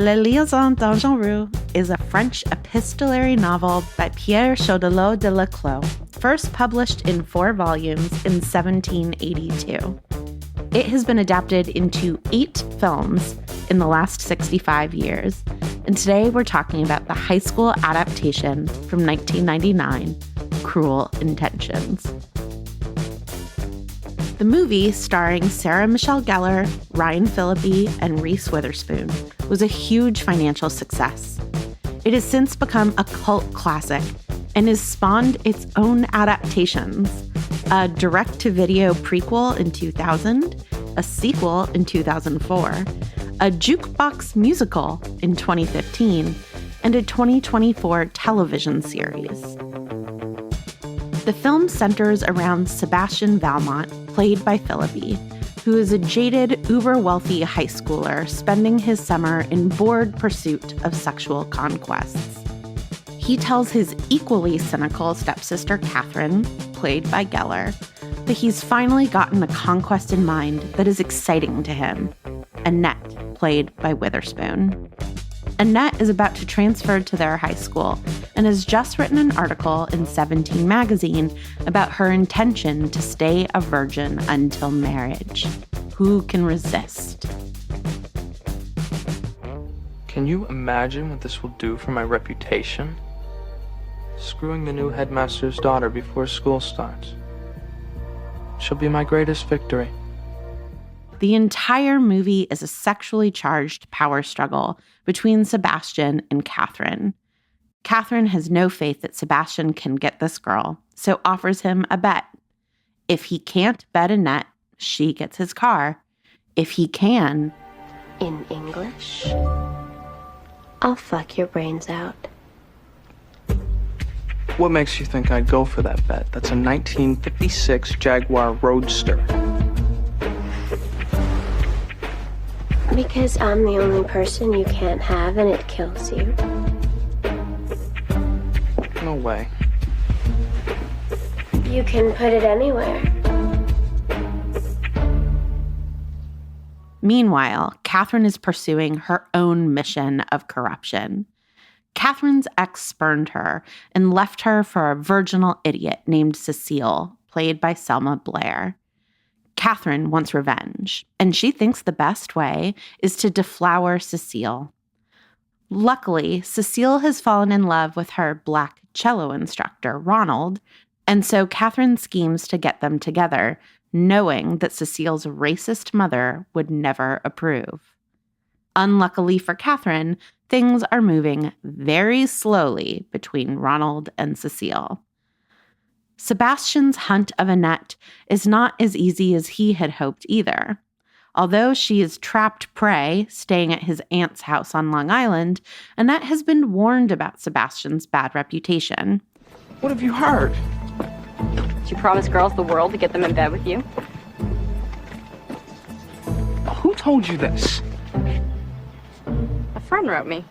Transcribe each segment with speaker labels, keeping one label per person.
Speaker 1: Les Liaisons Dangereuses is a French epistolary novel by Pierre Chaudelot de Laclos, first published in 4 volumes in 1782. It has been adapted into 8 films in the last 65 years, and today we're talking about the high school adaptation from 1999, Cruel Intentions. The movie, starring Sarah Michelle Gellar, Ryan Phillippe, and Reese Witherspoon, was a huge financial success. It has since become a cult classic and has spawned its own adaptations, a direct-to-video prequel in 2000, a sequel in 2004, a jukebox musical in 2015, and a 2024 television series. The film centers around Sebastian Valmont, played by Phillippe, who is a jaded, uber-wealthy high schooler spending his summer in bored pursuit of sexual conquests. He tells his equally cynical stepsister Catherine, played by Gellar, that he's finally gotten a conquest in mind that is exciting to him, Annette, played by Witherspoon. Annette is about to transfer to their high school and has just written an article in 17 magazine about her intention to stay a virgin until marriage. Who can resist?
Speaker 2: Can you imagine what this will do for my reputation? Screwing the new headmaster's daughter before school starts. She'll be my greatest victory.
Speaker 1: The entire movie is a sexually charged power struggle between Sebastian and Catherine. Catherine has no faith that Sebastian can get this girl, so offers him a bet. If he can't bet Annette, she gets his car. If he can...
Speaker 3: In English, I'll fuck your brains out.
Speaker 2: What makes you think I'd go for that bet? That's a 1956 Jaguar Roadster.
Speaker 3: Because I'm the only person you can't have and it kills you.
Speaker 2: No way.
Speaker 3: You can put it anywhere.
Speaker 1: Meanwhile, Catherine is pursuing her own mission of corruption. Catherine's ex spurned her and left her for a virginal idiot named Cecile, played by Selma Blair. Catherine wants revenge, and she thinks the best way is to deflower Cecile. Luckily, Cecile has fallen in love with her black cello instructor, Ronald, and so Catherine schemes to get them together, knowing that Cecile's racist mother would never approve. Unluckily for Catherine, things are moving very slowly between Ronald and Cecile. Sebastian's hunt of Annette is not as easy as he had hoped either. Although she is trapped prey, staying at his aunt's house on Long Island, Annette has been warned about Sebastian's bad reputation.
Speaker 2: What have you heard?
Speaker 4: Did you promise girls the world to get them in bed with you?
Speaker 2: Who told you this?
Speaker 4: A friend wrote me.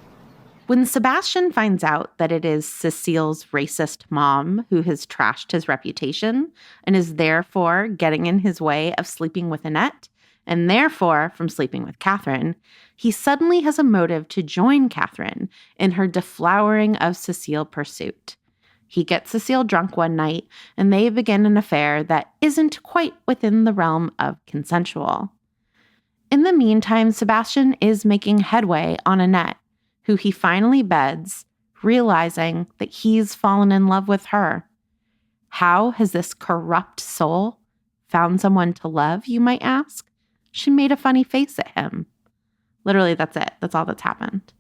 Speaker 1: When Sebastian finds out that it is Cecile's racist mom who has trashed his reputation and is therefore getting in his way of sleeping with Annette, and therefore from sleeping with Catherine, he suddenly has a motive to join Catherine in her deflowering of Cecile pursuit. He gets Cecile drunk one night, and they begin an affair that isn't quite within the realm of consensual. In the meantime, Sebastian is making headway on Annette, who he finally beds, realizing that he's fallen in love with her. How has this corrupt soul found someone to love, you might ask? She made a funny face at him. Literally, that's it. That's all that's happened.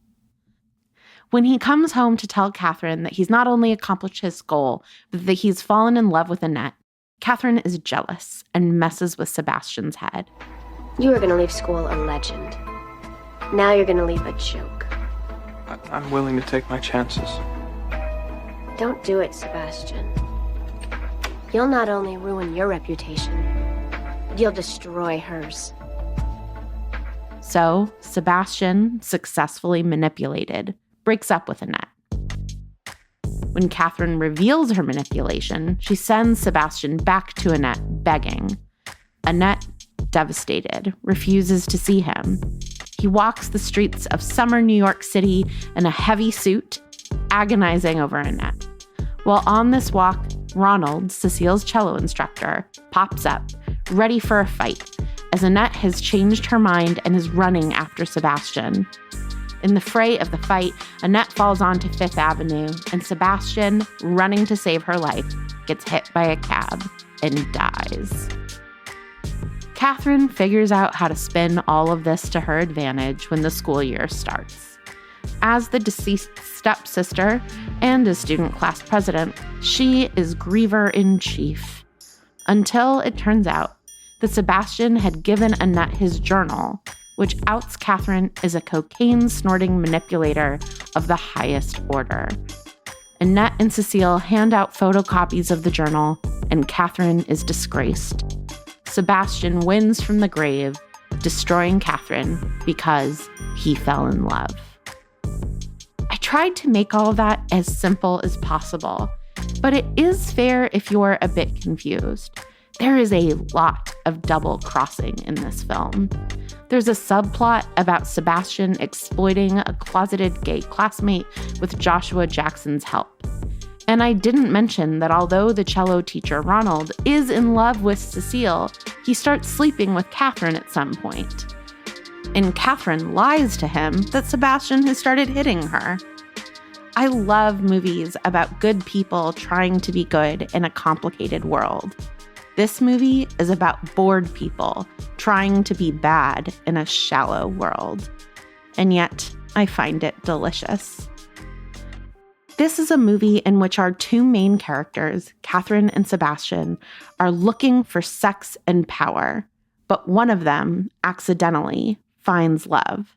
Speaker 1: When he comes home to tell Catherine that he's not only accomplished his goal, but that he's fallen in love with Annette, Catherine is jealous and messes with Sebastian's head.
Speaker 3: You were going to leave school a legend. Now you're going to leave a joke.
Speaker 2: I'm willing to take my chances.
Speaker 3: Don't do it, Sebastian. You'll not only ruin your reputation, you'll destroy hers.
Speaker 1: So, Sebastian, successfully manipulated, breaks up with Annette. When Catherine reveals her manipulation, she sends Sebastian back to Annette, begging. Annette, devastated, refuses to see him. He walks the streets of summer New York City in a heavy suit, agonizing over Annette. While on this walk, Ronald, Cecile's cello instructor, pops up, ready for a fight, as Annette has changed her mind and is running after Sebastian. In the fray of the fight, Annette falls onto Fifth Avenue, and Sebastian, running to save her life, gets hit by a cab and dies. Catherine figures out how to spin all of this to her advantage when the school year starts. As the deceased stepsister and as student class president, she is griever-in-chief. Until it turns out that Sebastian had given Annette his journal, which outs Catherine as a cocaine-snorting manipulator of the highest order. Annette and Cecile hand out photocopies of the journal, and Catherine is disgraced. Sebastian wins from the grave, destroying Catherine because he fell in love. I tried to make all of that as simple as possible, but it is fair if you're a bit confused. There is a lot of double-crossing in this film. There's a subplot about Sebastian exploiting a closeted gay classmate with Joshua Jackson's help. And I didn't mention that although the cello teacher Ronald is in love with Cecile, he starts sleeping with Catherine at some point. And Catherine lies to him that Sebastian has started hitting her. I love movies about good people trying to be good in a complicated world. This movie is about bored people trying to be bad in a shallow world. And yet, I find it delicious. This is a movie in which our two main characters, Catherine and Sebastian, are looking for sex and power, but one of them, accidentally, finds love.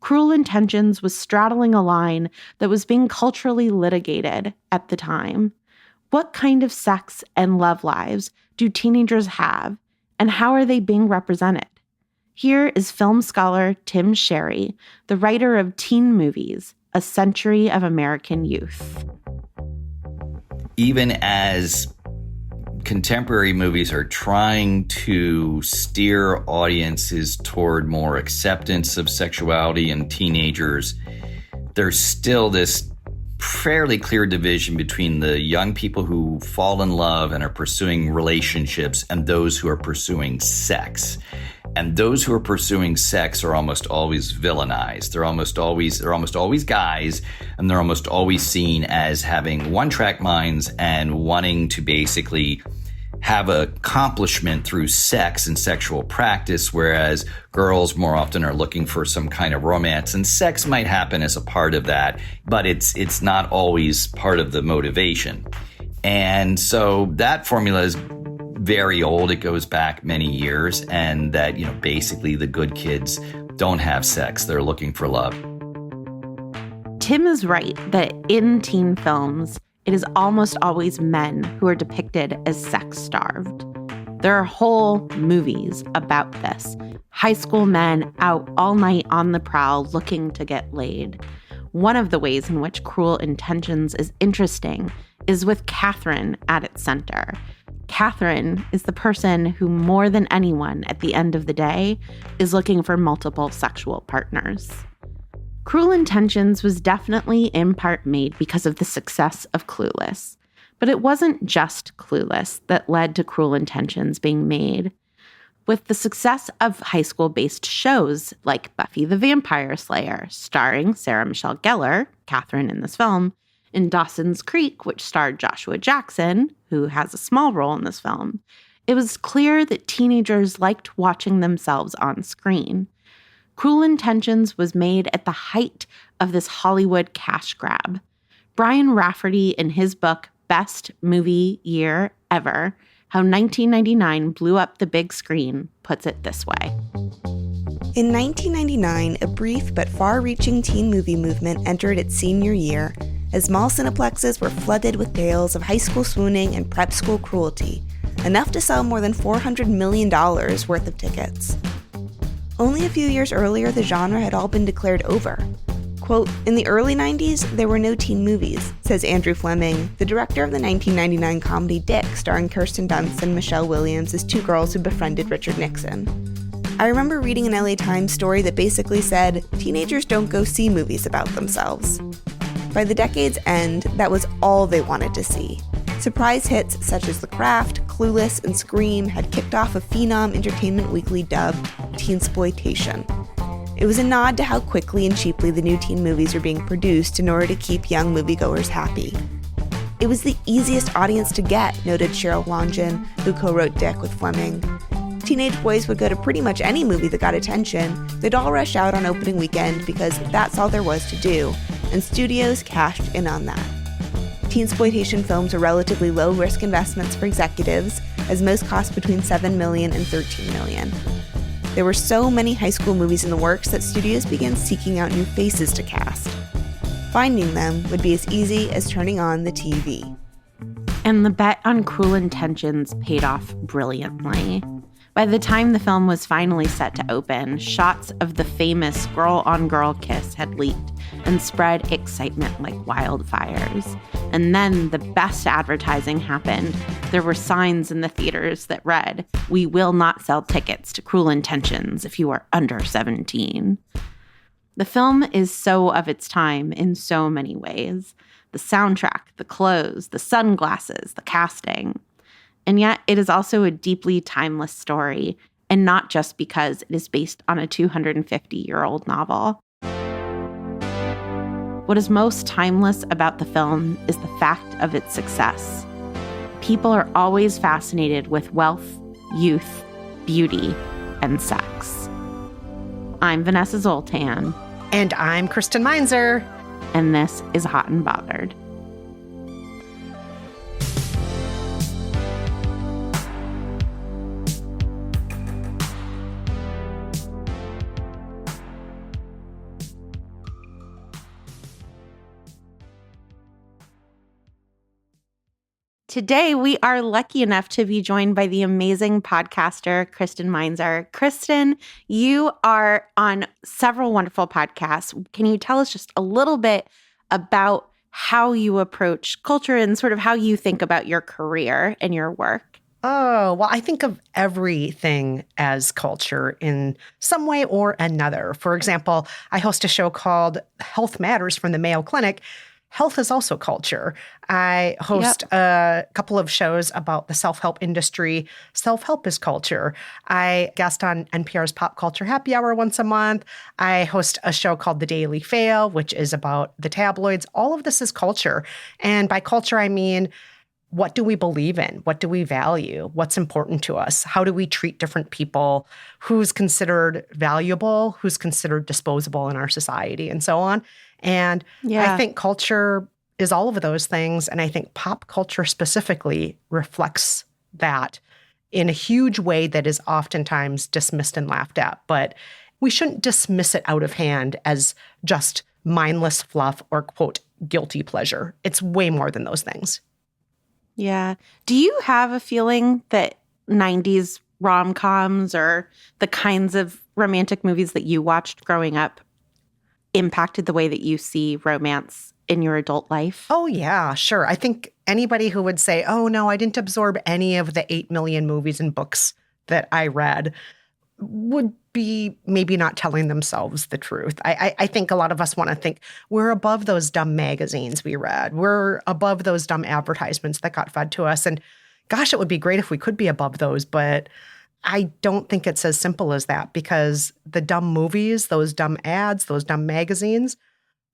Speaker 1: Cruel Intentions was straddling a line that was being culturally litigated at the time. What kind of sex and love lives do teenagers have, and how are they being represented? Here is film scholar Tim Sherry, the writer of Teen Movies, A Century of American Youth.
Speaker 5: Even as contemporary movies are trying to steer audiences toward more acceptance of sexuality in teenagers, there's still this fairly clear division between the young people who fall in love and are pursuing relationships and those who are pursuing sex. And those who are pursuing sex are almost always villainized. They're almost always guys, and they're almost always seen as having one-track minds and wanting to basically have accomplishment through sex and sexual practice, whereas girls more often are looking for some kind of romance, and sex might happen as a part of that, but it's not always part of the motivation. And so that formula is very old. It goes back many years, and that, basically the good kids don't have sex. They're looking for love.
Speaker 1: Tim is right that in teen films, it is almost always men who are depicted as sex-starved. There are whole movies about this. High school men out all night on the prowl looking to get laid. One of the ways in which Cruel Intentions is interesting is with Catherine at its center. Catherine is the person who, more than anyone at the end of the day, is looking for multiple sexual partners. Cruel Intentions was definitely in part made because of the success of Clueless. But it wasn't just Clueless that led to Cruel Intentions being made. With the success of high school-based shows like Buffy the Vampire Slayer, starring Sarah Michelle Gellar, Catherine in this film, and Dawson's Creek, which starred Joshua Jackson, who has a small role in this film, it was clear that teenagers liked watching themselves on screen. Cruel Intentions was made at the height of this Hollywood cash grab. Brian Rafferty, in his book, Best Movie Year Ever, How 1999 Blew Up the Big Screen, puts it this way.
Speaker 6: In 1999, a brief but far-reaching teen movie movement entered its senior year, as mall cineplexes were flooded with tales of high school swooning and prep school cruelty, enough to sell more than $400 million worth of tickets. Only a few years earlier, the genre had all been declared over. Quote, "In the early 90s, there were no teen movies," says Andrew Fleming, the director of the 1999 comedy Dick, starring Kirsten Dunst and Michelle Williams as two girls who befriended Richard Nixon. I remember reading an LA Times story that basically said teenagers don't go see movies about themselves. By the decade's end, that was all they wanted to see. Surprise hits such as The Craft, Clueless, and Scream had kicked off a phenom Entertainment Weekly dubbed Teensploitation. It was a nod to how quickly and cheaply the new teen movies were being produced in order to keep young moviegoers happy. It was the easiest audience to get, noted Cheryl Longin, who co-wrote Dick with Fleming. Teenage boys would go to pretty much any movie that got attention. They'd all rush out on opening weekend because that's all there was to do, and studios cashed in on that. Teensploitation films are relatively low-risk investments for executives, as most cost between $7 million and $13 million. There were so many high school movies in the works that studios began seeking out new faces to cast. Finding them would be as easy as turning on the TV.
Speaker 1: And the bet on Cruel Intentions paid off brilliantly. By the time the film was finally set to open, shots of the famous girl-on-girl kiss had leaked and spread excitement like wildfires. And then the best advertising happened. There were signs in the theaters that read, "We will not sell tickets to Cruel Intentions if you are under 17." The film is so of its time in so many ways. The soundtrack, the clothes, the sunglasses, the casting. And yet it is also a deeply timeless story, and not just because it is based on a 250-year-old novel. What is most timeless about the film is the fact of its success. People are always fascinated with wealth, youth, beauty, and sex. I'm Vanessa Zoltan.
Speaker 7: And I'm Kristen Meinzer.
Speaker 1: And this is Hot and Bothered. Today, we are lucky enough to be joined by the amazing podcaster, Kristen Meinzer. Kristen, you are on several wonderful podcasts. Can you tell us just a little bit about how you approach culture and sort of how you think about your career and your work?
Speaker 7: Oh, well, I think of everything as culture in some way or another. For example, I host a show called Health Matters from the Mayo Clinic. Health is also culture. I host a couple of shows about the self-help industry. Self-help is culture. I guest on NPR's Pop Culture Happy Hour once a month. I host a show called The Daily Fail, which is about the tabloids. All of this is culture. And by culture, I mean, what do we believe in? What do we value? What's important to us? How do we treat different people? Who's considered valuable? Who's considered disposable in our society? And so on. And I think culture is all of those things. And I think pop culture specifically reflects that in a huge way that is oftentimes dismissed and laughed at. But we shouldn't dismiss it out of hand as just mindless fluff or, quote, guilty pleasure. It's way more than those things.
Speaker 1: Yeah. Do you have a feeling that 90s rom-coms or the kinds of romantic movies that you watched growing up impacted the way that you see romance in your adult life?
Speaker 7: Oh, yeah, sure. I think anybody who would say, oh, no, I didn't absorb any of the 8 million movies and books that I read would be maybe not telling themselves the truth. I think a lot of us want to think we're above those dumb magazines we read. We're above those dumb advertisements that got fed to us. And gosh, it would be great if we could be above those, but I don't think it's as simple as that, because the dumb movies, those dumb ads, those dumb magazines,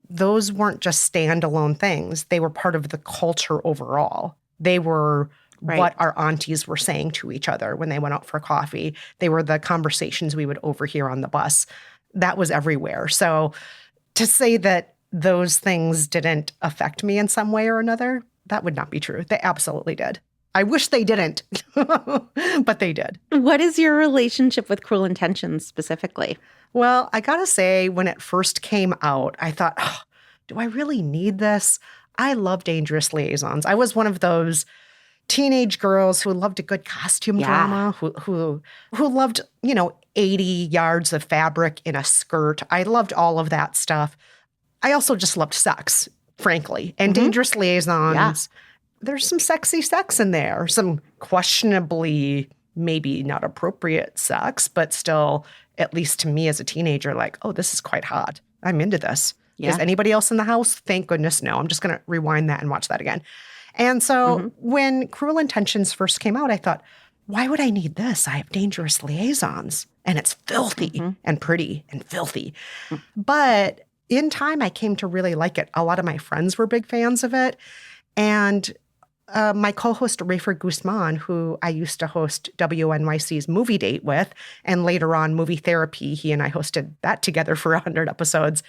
Speaker 7: those weren't just standalone things. They were part of the culture overall. They were what our aunties were saying to each other when they went out for coffee. They were the conversations we would overhear on the bus. That was everywhere. So to say that those things didn't affect me in some way or another, that would not be true. They absolutely did. I wish they didn't, but they did.
Speaker 1: What is your relationship with Cruel Intentions specifically?
Speaker 7: Well, I gotta say, when it first came out, I thought, oh, do I really need this? I love Dangerous Liaisons. I was one of those teenage girls who loved a good costume drama, who loved, 80 yards of fabric in a skirt. I loved all of that stuff. I also just loved sex, frankly. And Dangerous Liaisons, there's some sexy sex in there, some questionably maybe not appropriate sex, but still, at least to me as a teenager, like, oh, this is quite hot. I'm into this.
Speaker 1: Yeah.
Speaker 7: Is anybody else in the house? Thank goodness no. I'm just going to rewind that and watch that again. And so when Cruel Intentions first came out, I thought, why would I need this? I have Dangerous Liaisons, and it's filthy and pretty and filthy. But in time, I came to really like it. A lot of my friends were big fans of it. And my co-host, Rayford Guzman, who I used to host WNYC's Movie Date with, and later on Movie Therapy, he and I hosted that together for 100 episodes.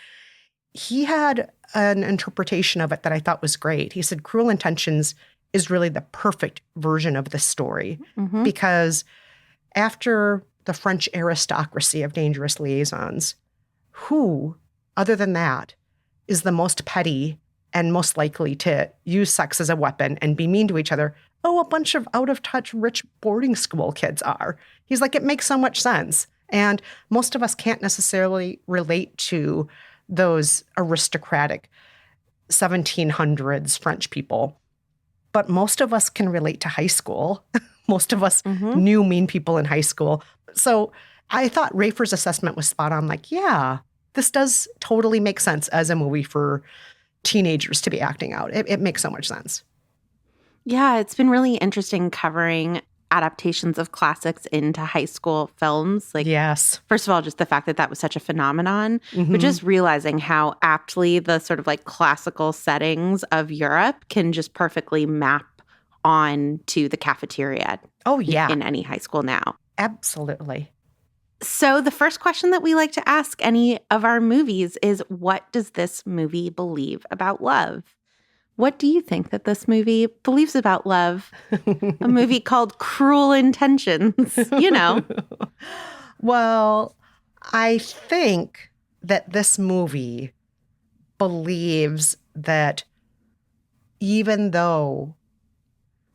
Speaker 7: He had an interpretation of it that I thought was great. He said, Cruel Intentions is really the perfect version of the story because after the French aristocracy of Dangerous Liaisons, who, other than that, is the most petty and most likely to use sex as a weapon and be mean to each other? Oh, a bunch of out-of-touch rich boarding school kids are. He's like, it makes so much sense. And most of us can't necessarily relate to those aristocratic 1700s French people. But most of us can relate to high school. Most of us knew mean people in high school. So I thought Rayford's assessment was spot on. Like, yeah, this does totally make sense as a movie for teenagers to be acting out. It makes so much sense.
Speaker 1: Yeah, it's been really interesting covering adaptations of classics into high school films. Like,
Speaker 7: yes.
Speaker 1: First of all, just the fact that that was such a phenomenon, but just realizing how aptly the sort of like classical settings of Europe can just perfectly map on to the cafeteria.
Speaker 7: Oh, yeah.
Speaker 1: In any high school now.
Speaker 7: Absolutely.
Speaker 1: So the first question that we like to ask any of our movies is, what does this movie believe about love? What do you think that this movie believes about love? A movie called Cruel Intentions, you know.
Speaker 7: Well, I think that this movie believes that even though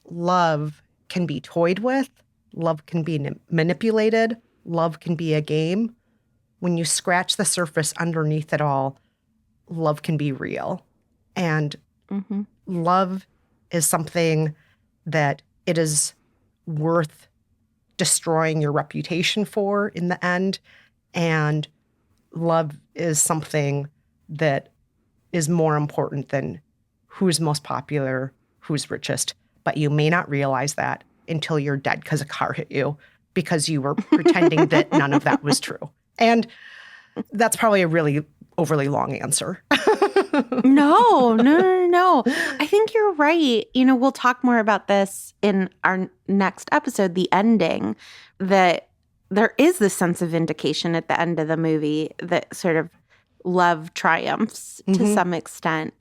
Speaker 7: love can be toyed with, love can be manipulated, love can be a game, when you scratch the surface underneath it all, love can be real. And love is something that it is worth destroying your reputation for in the end. And love is something that is more important than who's most popular, who's richest. But you may not realize that until you're dead because a car hit you, because you were pretending that none of that was true. And that's probably a really overly long answer.
Speaker 1: No. I think you're right. You know, we'll talk more about this in our next episode, the ending, that there is this sense of vindication at the end of the movie that sort of love triumphs to some extent.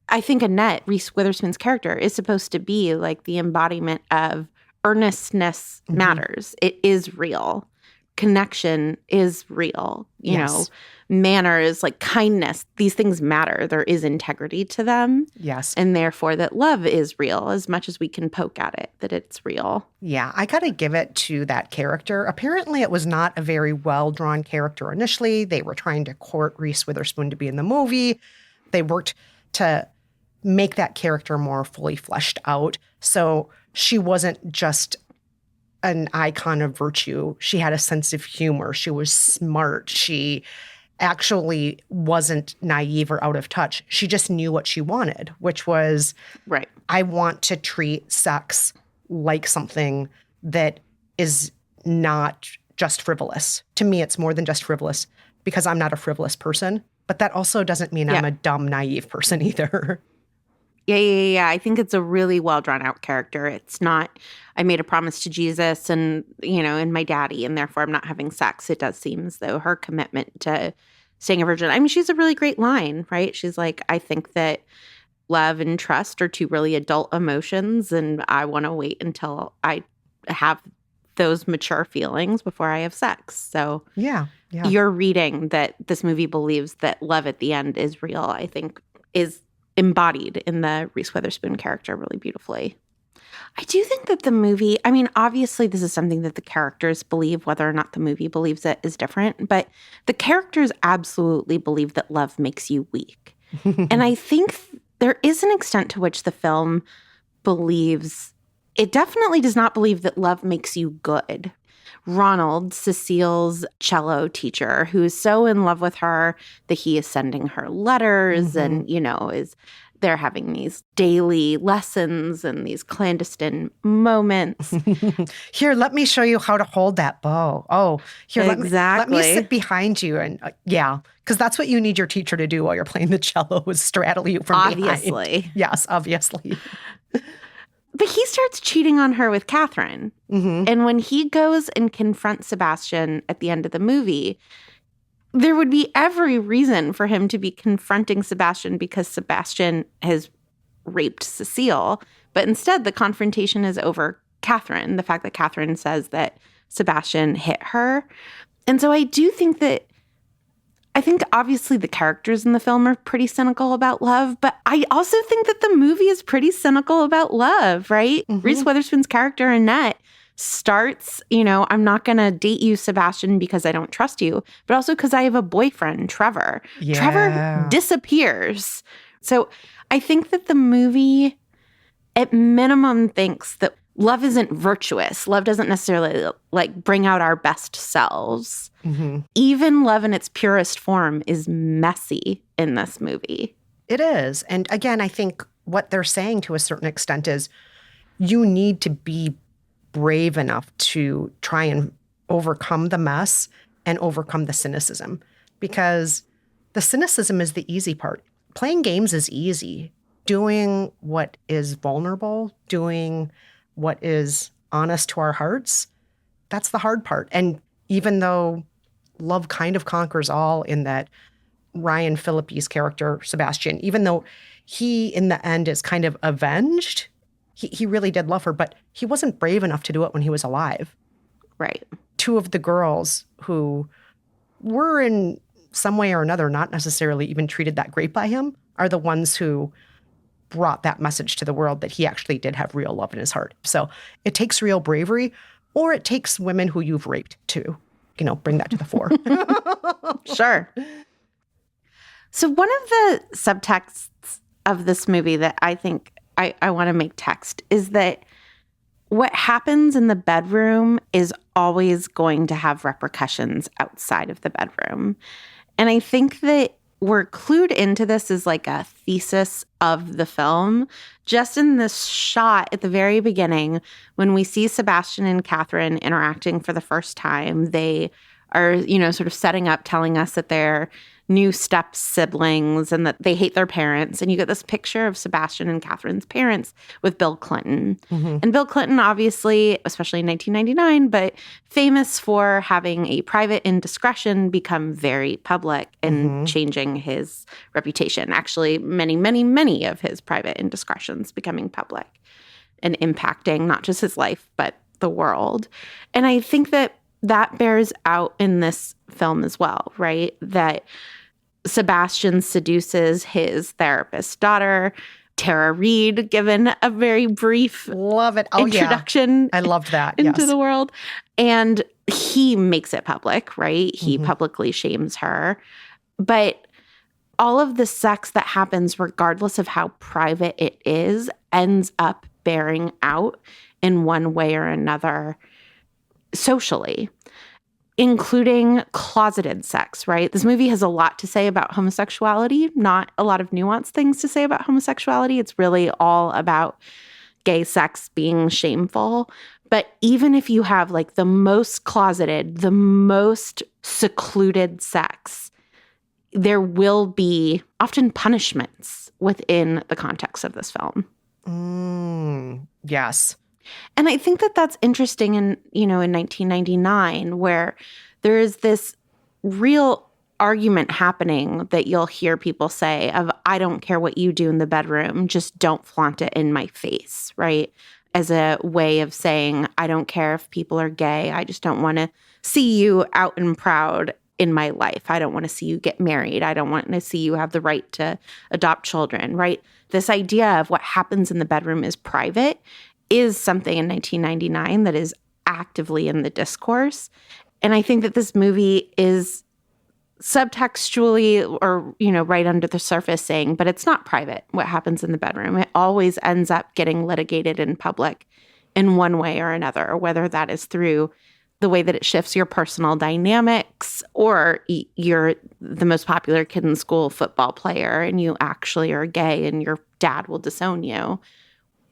Speaker 1: I think Annette, Reese Witherspoon's character, is supposed to be like the embodiment of earnestness matters. It is real. Connection is real. You know, manners, like kindness, these things matter. There is integrity to them.
Speaker 7: Yes.
Speaker 1: And therefore that love is real as much as we can poke at it, that it's real.
Speaker 7: Yeah, I got to give it to that character. Apparently it was not a very well-drawn character initially. They were trying to court Reese Witherspoon to be in the movie. They worked to make that character more fully fleshed out. So she wasn't just an icon of virtue. She had a sense of humor. She was smart. She actually wasn't naive or out of touch. She just knew what she wanted, which was,
Speaker 1: right,
Speaker 7: I want to treat sex like something that is not just frivolous. To me, it's more than just frivolous because I'm not a frivolous person. But that also doesn't mean I'm a dumb, naive person either.
Speaker 1: Yeah. I think it's a really well drawn out character. It's not, I made a promise to Jesus and, you know, and my daddy, and therefore I'm not having sex. It does seem as though her commitment to staying a virgin, I mean, she's a really great line, right? She's like, I think that love and trust are two really adult emotions, and I want to wait until I have those mature feelings before I have sex. So
Speaker 7: yeah.
Speaker 1: Your reading that this movie believes that love at the end is real, I think, is embodied in the Reese Witherspoon character really beautifully. I do think that the movie, I mean, obviously this is something that the characters believe. Whether or not the movie believes it is different, but the characters absolutely believe that love makes you weak. And I think there is an extent to which the film believes it definitely does not believe that love makes you good. Ronald, Cecile's cello teacher, who is so in love with her that he is sending her letters and, they're having these daily lessons and these clandestine moments.
Speaker 7: Here, let me show you how to hold that bow. Oh, here,
Speaker 1: exactly.
Speaker 7: let me sit behind you. And because that's what you need your teacher to do while you're playing the cello is straddle you from behind.
Speaker 1: Obviously.
Speaker 7: Yes, obviously.
Speaker 1: But he starts cheating on her with Catherine. And when he goes and confronts Sebastian at the end of the movie, there would be every reason for him to be confronting Sebastian because Sebastian has raped Cecile. But instead, the confrontation is over Catherine, the fact that Catherine says that Sebastian hit her. And so I do think obviously the characters in the film are pretty cynical about love, but I also think that the movie is pretty cynical about love, right? Reese Witherspoon's character, Annette, starts, I'm not going to date you, Sebastian, because I don't trust you, but also because I have a boyfriend, Trevor.
Speaker 7: Yeah.
Speaker 1: Trevor disappears. So I think that the movie, at minimum, thinks that love isn't virtuous. Love doesn't necessarily bring out our best selves. Even love in its purest form is messy in this movie.
Speaker 7: It is. And again, I think what they're saying to a certain extent is you need to be brave enough to try and overcome the mess and overcome the cynicism, because the cynicism is the easy part. Playing games is easy. Doing what is vulnerable, doing what is honest to our hearts, that's the hard part. And even though love kind of conquers all in that Ryan Phillippe's character, Sebastian, even though he in the end is kind of avenged, he really did love her, but he wasn't brave enough to do it when he was alive.
Speaker 1: Right.
Speaker 7: Two of the girls who were in some way or another not necessarily even treated that great by him are the ones who brought that message to the world that he actually did have real love in his heart. So it takes real bravery, or it takes women who you've raped to, bring that to the fore.
Speaker 1: Sure. So one of the subtexts of this movie that I think I want to make text is that what happens in the bedroom is always going to have repercussions outside of the bedroom. And I think that we're clued into this as like a thesis of the film. Just in this shot at the very beginning, when we see Sebastian and Catherine interacting for the first time, they are, sort of setting up, telling us that they're new step siblings and that they hate their parents. And you get this picture of Sebastian and Catherine's parents with Bill Clinton. And Bill Clinton, obviously, especially in 1999, but famous for having a private indiscretion become very public and changing his reputation. Actually, many, many, many of his private indiscretions becoming public and impacting not just his life, but the world. And I think that bears out in this film as well, right? That Sebastian seduces his therapist's daughter, Tara Reid, given a very brief introduction.
Speaker 7: I loved that.
Speaker 1: Into the world. And he makes it public, right? He publicly shames her. But all of the sex that happens, regardless of how private it is, ends up bearing out in one way or another socially, including closeted sex, right? This movie has a lot to say about homosexuality, not a lot of nuanced things to say about homosexuality. It's really all about gay sex being shameful. But even if you have like the most closeted, the most secluded sex, there will be often punishments within the context of this film.
Speaker 7: Yes.
Speaker 1: And I think that that's interesting in 1999, where there is this real argument happening that you'll hear people say of, I don't care what you do in the bedroom, just don't flaunt it in my face, right? As a way of saying, I don't care if people are gay. I just don't want to see you out and proud in my life. I don't want to see you get married. I don't want to see you have the right to adopt children, right? This idea of what happens in the bedroom is private is something in 1999 that is actively in the discourse. And I think that this movie is subtextually or, right under the surface saying, but it's not private what happens in the bedroom. It always ends up getting litigated in public in one way or another, whether that is through the way that it shifts your personal dynamics, or you're the most popular kid in school football player and you actually are gay and your dad will disown you.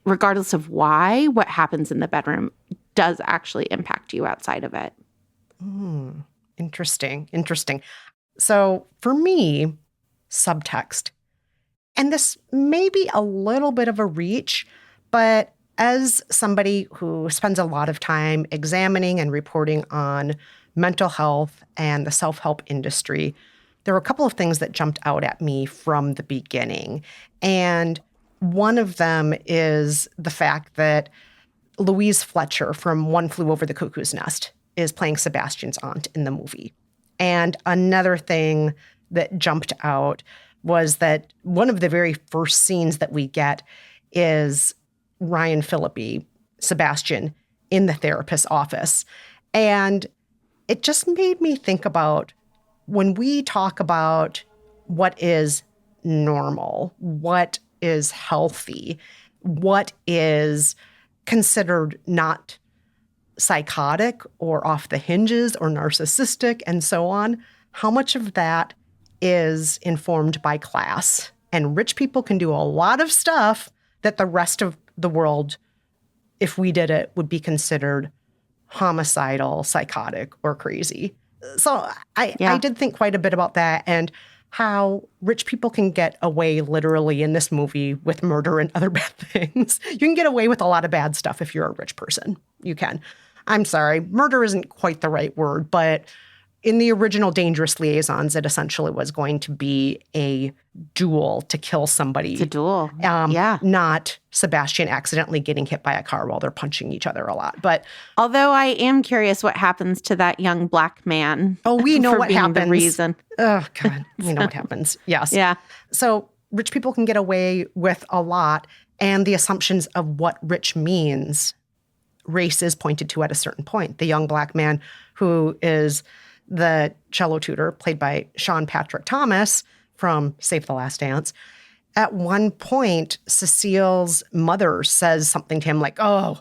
Speaker 1: Regardless of why, what happens in the bedroom does actually impact you outside of it.
Speaker 7: Interesting. So for me, subtext. And this may be a little bit of a reach, but as somebody who spends a lot of time examining and reporting on mental health and the self-help industry, there were a couple of things that jumped out at me from the beginning. And one of them is the fact that Louise Fletcher from One Flew Over the Cuckoo's Nest is playing Sebastian's aunt in the movie. And another thing that jumped out was that one of the very first scenes that we get is Ryan Phillippe, Sebastian, in the therapist's office. And it just made me think about when we talk about what is normal, what is healthy, what is considered not psychotic or off the hinges or narcissistic and so on, how much of that is informed by class. And rich people can do a lot of stuff that the rest of the world, if we did it, would be considered homicidal, psychotic, or crazy. So I did think quite a bit about that and how rich people can get away literally in this movie with murder and other bad things. You can get away with a lot of bad stuff if you're a rich person. You can. I'm sorry, murder isn't quite the right word, but in the original Dangerous Liaisons, it essentially was going to be a duel to kill somebody.
Speaker 1: It's a duel.
Speaker 7: Not Sebastian accidentally getting hit by a car while they're punching each other a lot. But
Speaker 1: although I am curious what happens to that young black man.
Speaker 7: Oh, we know what happens.
Speaker 1: The reason.
Speaker 7: Oh, God. We know what happens. Yes.
Speaker 1: Yeah.
Speaker 7: So rich people can get away with a lot, and the assumptions of what rich means, race is pointed to at a certain point. The young black man who is the cello tutor, played by Sean Patrick Thomas from Save the Last Dance. At one point, Cecile's mother says something to him like, oh,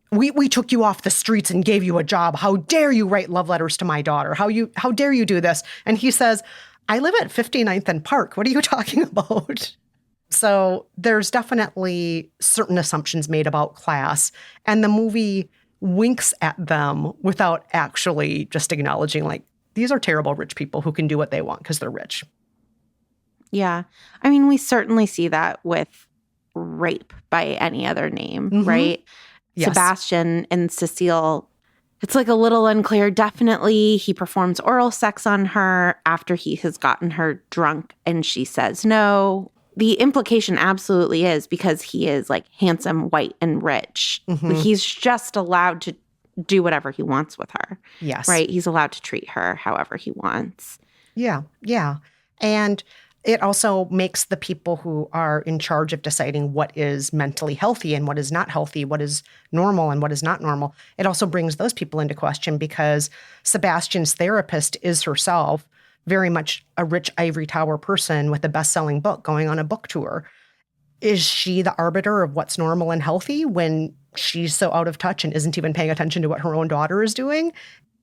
Speaker 7: we took you off the streets and gave you a job. How dare you write love letters to my daughter? How dare you do this? And he says, I live at 59th and Park. What are you talking about? So there's definitely certain assumptions made about class. And the movie winks at them without actually just acknowledging, like, these are terrible rich people who can do what they want because they're rich.
Speaker 1: Yeah. I mean, we certainly see that with rape by any other name, right?
Speaker 7: Yes.
Speaker 1: Sebastian and Cecile, it's like a little unclear. Definitely he performs oral sex on her after he has gotten her drunk and she says no. The implication absolutely is because he is like handsome, white, and rich. He's just allowed to do whatever he wants with her.
Speaker 7: Yes.
Speaker 1: Right? He's allowed to treat her however he wants.
Speaker 7: Yeah. And it also makes the people who are in charge of deciding what is mentally healthy and what is not healthy, what is normal and what is not normal. It also brings those people into question because Sebastian's therapist is herself very much a rich ivory tower person with a best-selling book going on a book tour. Is she the arbiter of what's normal and healthy when she's so out of touch and isn't even paying attention to what her own daughter is doing?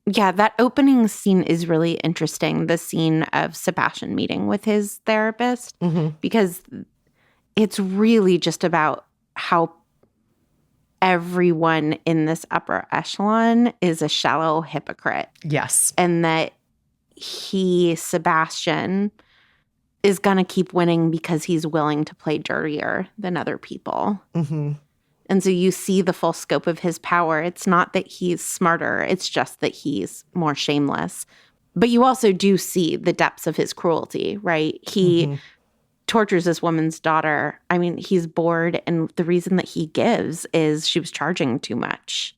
Speaker 1: Yeah, that opening scene is really interesting, the scene of Sebastian meeting with his therapist, because it's really just about how everyone in this upper echelon is a shallow hypocrite.
Speaker 7: Yes.
Speaker 1: And that Sebastian, is going to keep winning because he's willing to play dirtier than other people. And so you see the full scope of his power. It's not that he's smarter. It's just that he's more shameless. But you also do see the depths of his cruelty, right? He tortures this woman's daughter. I mean, he's bored. And the reason that he gives is she was charging too much,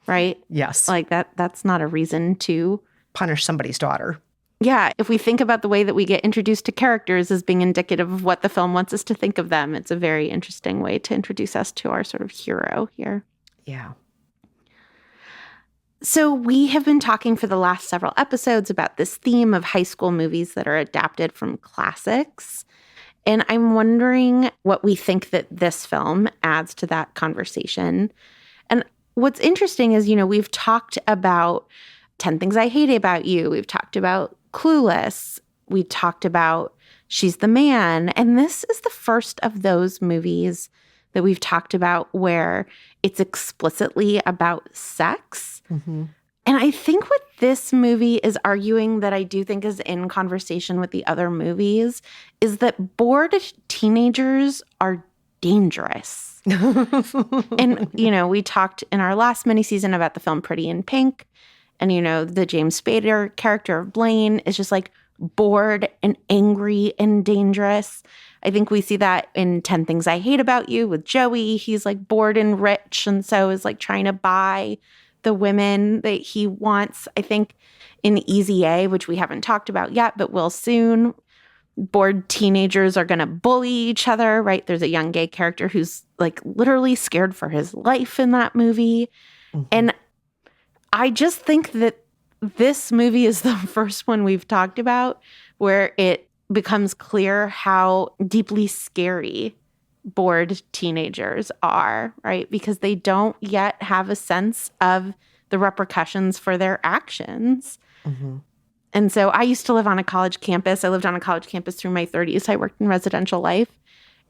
Speaker 1: right?
Speaker 7: Yes.
Speaker 1: Like that's not a reason to
Speaker 7: punish somebody's daughter.
Speaker 1: Yeah, if we think about the way that we get introduced to characters as being indicative of what the film wants us to think of them, it's a very interesting way to introduce us to our sort of hero here.
Speaker 7: Yeah.
Speaker 1: So we have been talking for the last several episodes about this theme of high school movies that are adapted from classics. And I'm wondering what we think that this film adds to that conversation. And what's interesting is, we've talked about 10 Things I Hate About You. We've talked about Clueless. We talked about She's the Man. And this is the first of those movies that we've talked about where it's explicitly about sex.
Speaker 7: Mm-hmm.
Speaker 1: And I think what this movie is arguing that I do think is in conversation with the other movies is that bored teenagers are dangerous. And, we talked in our last mini-season about the film Pretty in Pink. And, the James Spader character of Blaine is just like bored and angry and dangerous. I think we see that in 10 Things I Hate About You with Joey. He's like bored and rich and so is like trying to buy the women that he wants. I think in Easy A, which we haven't talked about yet, but will soon, bored teenagers are going to bully each other, right? There's a young gay character who's like literally scared for his life in that movie. Mm-hmm. And I just think that this movie is the first one we've talked about where it becomes clear how deeply scary bored teenagers are, right? Because they don't yet have a sense of the repercussions for their actions.
Speaker 7: Mm-hmm.
Speaker 1: And so I used to live on a college campus. I lived on a college campus through my 30s. I worked in residential life.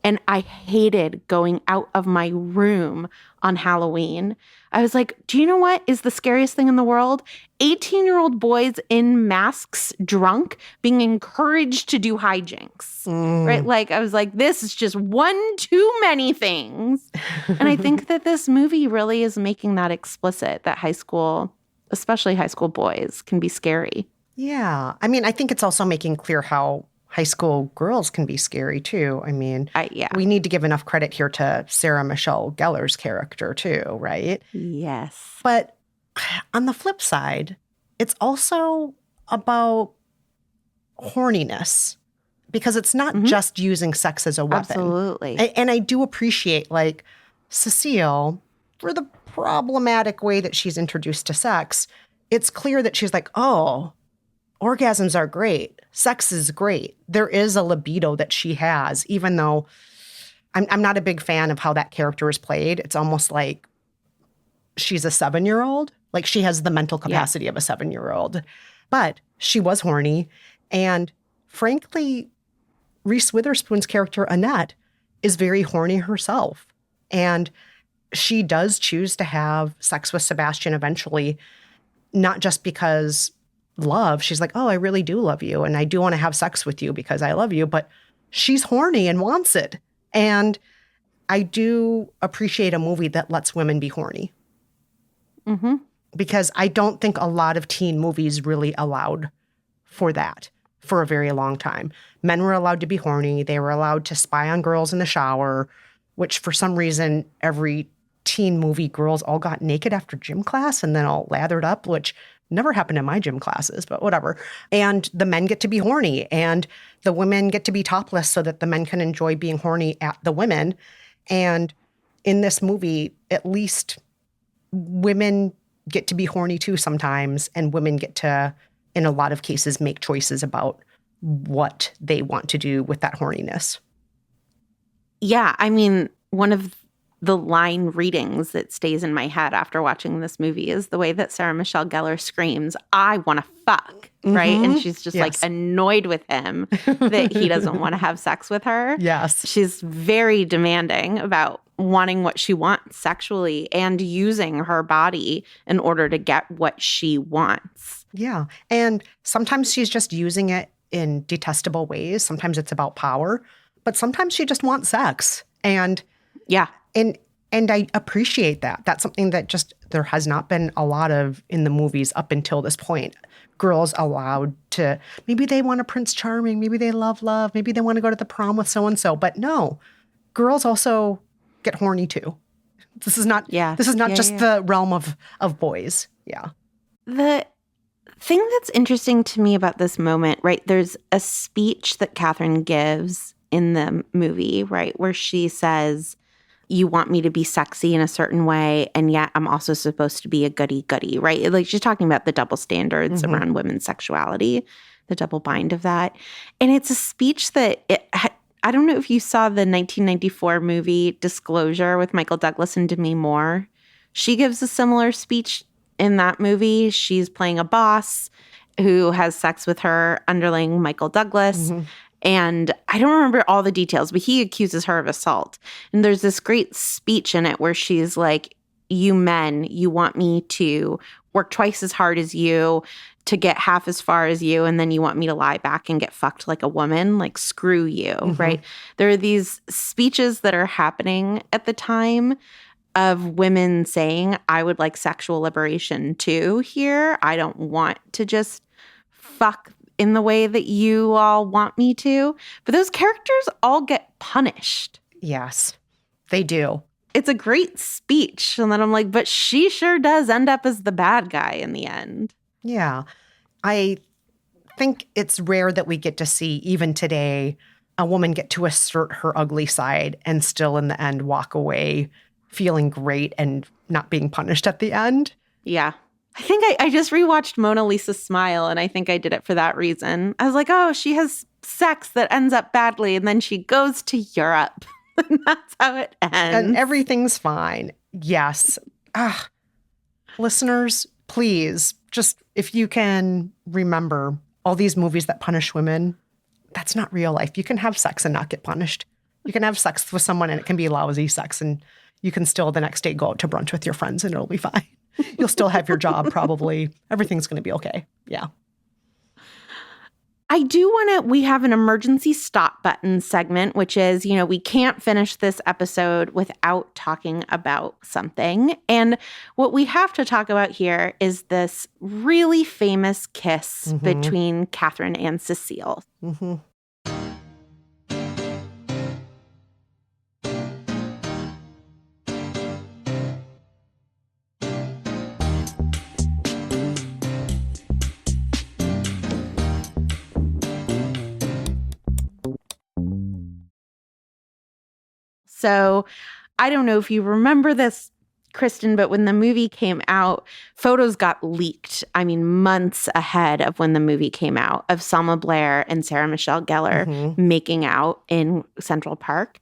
Speaker 1: And I hated going out of my room on Halloween. I was like, do you know what is the scariest thing in the world? 18-year-old boys in masks, drunk, being encouraged to do hijinks, right? Like, I was like, this is just one too many things. And I think that this movie really is making that explicit, that high school, especially high school boys, can be scary.
Speaker 7: Yeah. I mean, I think it's also making clear how high school girls can be scary, too. I mean, we need to give enough credit here to Sarah Michelle Gellar's character, too, right?
Speaker 1: Yes.
Speaker 7: But on the flip side, it's also about horniness because it's not just using sex as a weapon.
Speaker 1: Absolutely.
Speaker 7: And I do appreciate, like, Cecile, for the problematic way that she's introduced to sex, it's clear that she's like, oh, orgasms are great. Sex is great. There is a libido that she has, even though I'm not a big fan of how that character is played. It's almost like she's a 7-year-old. Like she has the mental capacity of a 7-year-old. But she was horny. And frankly, Reese Witherspoon's character, Annette, is very horny herself. And she does choose to have sex with Sebastian eventually, not just because love. She's like, oh, I really do love you. And I do want to have sex with you because I love you. But she's horny and wants it. And I do appreciate a movie that lets women be horny.
Speaker 1: Mm-hmm.
Speaker 7: Because I don't think a lot of teen movies really allowed for that for a very long time. Men were allowed to be horny. They were allowed to spy on girls in the shower, which for some reason, every teen movie, girls all got naked after gym class and then all lathered up, which never happened in my gym classes, but whatever. And the men get to be horny and the women get to be topless so that the men can enjoy being horny at the women. And in this movie, at least women get to be horny too sometimes, and women get to, in a lot of cases, make choices about what they want to do with that horniness.
Speaker 1: Yeah, I mean, one of the line readings that stays in my head after watching this movie is the way that Sarah Michelle Gellar screams, I want to fuck, right? And she's just like annoyed with him that he doesn't want to have sex with her.
Speaker 7: Yes.
Speaker 1: She's very demanding about wanting what she wants sexually and using her body in order to get what she wants.
Speaker 7: Yeah. And sometimes she's just using it in detestable ways. Sometimes it's about power, but sometimes she just wants sex. And And I appreciate that. That's something that just there has not been a lot of in the movies up until this point. Girls allowed to, maybe they want a Prince Charming, maybe they love, maybe they want to go to the prom with so-and-so. But no, girls also get horny too. This is not just the realm of boys. Yeah.
Speaker 1: The thing that's interesting to me about this moment, right, there's a speech that Catherine gives in the movie, right, where she says, you want me to be sexy in a certain way, and yet I'm also supposed to be a goody-goody, right? Like she's talking about the double standards around women's sexuality, the double bind of that. And it's a speech that, I don't know if you saw the 1994 movie Disclosure with Michael Douglas and Demi Moore. She gives a similar speech in that movie. She's playing a boss who has sex with her underling Michael Douglas. And I don't remember all the details, but he accuses her of assault. And there's this great speech in it where she's like, you men, you want me to work twice as hard as you, to get half as far as you, and then you want me to lie back and get fucked like a woman? Like, screw you, right? There are these speeches that are happening at the time of women saying, I would like sexual liberation too here. I don't want to just fuck in the way that you all want me to. But those characters all get punished.
Speaker 7: Yes, they do.
Speaker 1: It's a great speech. And then I'm like, but she sure does end up as the bad guy in the end.
Speaker 7: Yeah. I think it's rare that we get to see, even today, a woman get to assert her ugly side and still in the end walk away feeling great and not being punished at the end.
Speaker 1: Yeah. I think I just rewatched Mona Lisa Smile, and I think I did it for that reason. I was like, oh, she has sex that ends up badly, and then she goes to Europe. And that's how it ends.
Speaker 7: And everything's fine. Yes. Listeners, please, just if you can remember all these movies that punish women, that's not real life. You can have sex and not get punished. You can have sex with someone and it can be lousy sex, and you can still the next day go out to brunch with your friends and it'll be fine. You'll still have your job probably. Everything's going to be okay. Yeah.
Speaker 1: I do want to, we have an emergency stop button segment, which is, we can't finish this episode without talking about something. And what we have to talk about here is this really famous kiss between Catherine and Cecile. So I don't know if you remember this, Kristen, but when the movie came out, photos got leaked, months ahead of when the movie came out, of Selma Blair and Sarah Michelle Gellar making out in Central Park.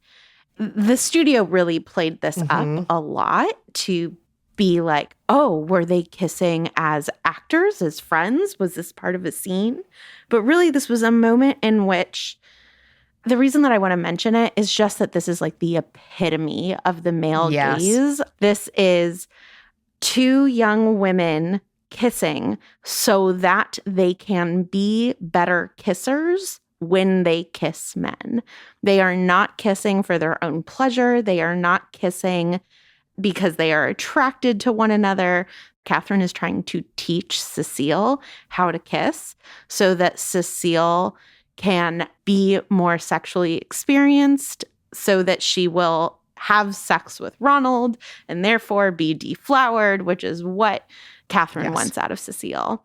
Speaker 1: The studio really played this up a lot to be like, oh, were they kissing as actors, as friends? Was this part of a scene? But really, this was a moment in which the reason that I want to mention it is just that this is like the epitome of the male gaze. This is two young women kissing so that they can be better kissers when they kiss men. They are not kissing for their own pleasure. They are not kissing because they are attracted to one another. Catherine is trying to teach Cecile how to kiss so that Cecile can be more sexually experienced, so that she will have sex with Ronald and therefore be deflowered, which is what Catherine wants out of Cecile.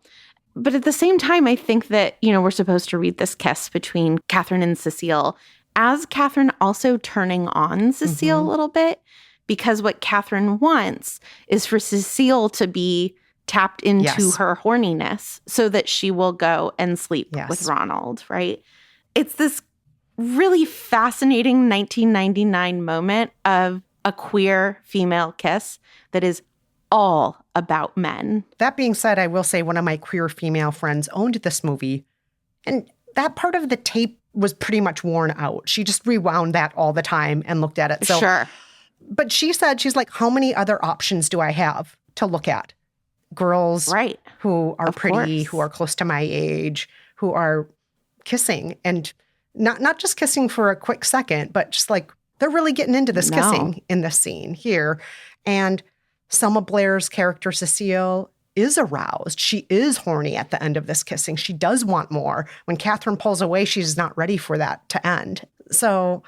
Speaker 1: But at the same time, I think that, we're supposed to read this kiss between Catherine and Cecile as Catherine also turning on Cecile a little bit, because what Catherine wants is for Cecile to be tapped into her horniness so that she will go and sleep with Ronald, right? It's this really fascinating 1999 moment of a queer female kiss that is all about men.
Speaker 7: That being said, I will say one of my queer female friends owned this movie, and that part of the tape was pretty much worn out. She just rewound that all the time and looked at it. So,
Speaker 1: sure.
Speaker 7: But she said, she's like, how many other options do I have to look at? Girls who are pretty, who are close to my age, who are kissing, and not just kissing for a quick second, but just like they're really getting into this kissing in this scene here. And Selma Blair's character, Cecile, is aroused. She is horny at the end of this kissing. She does want more. When Catherine pulls away, she's not ready for that to end. So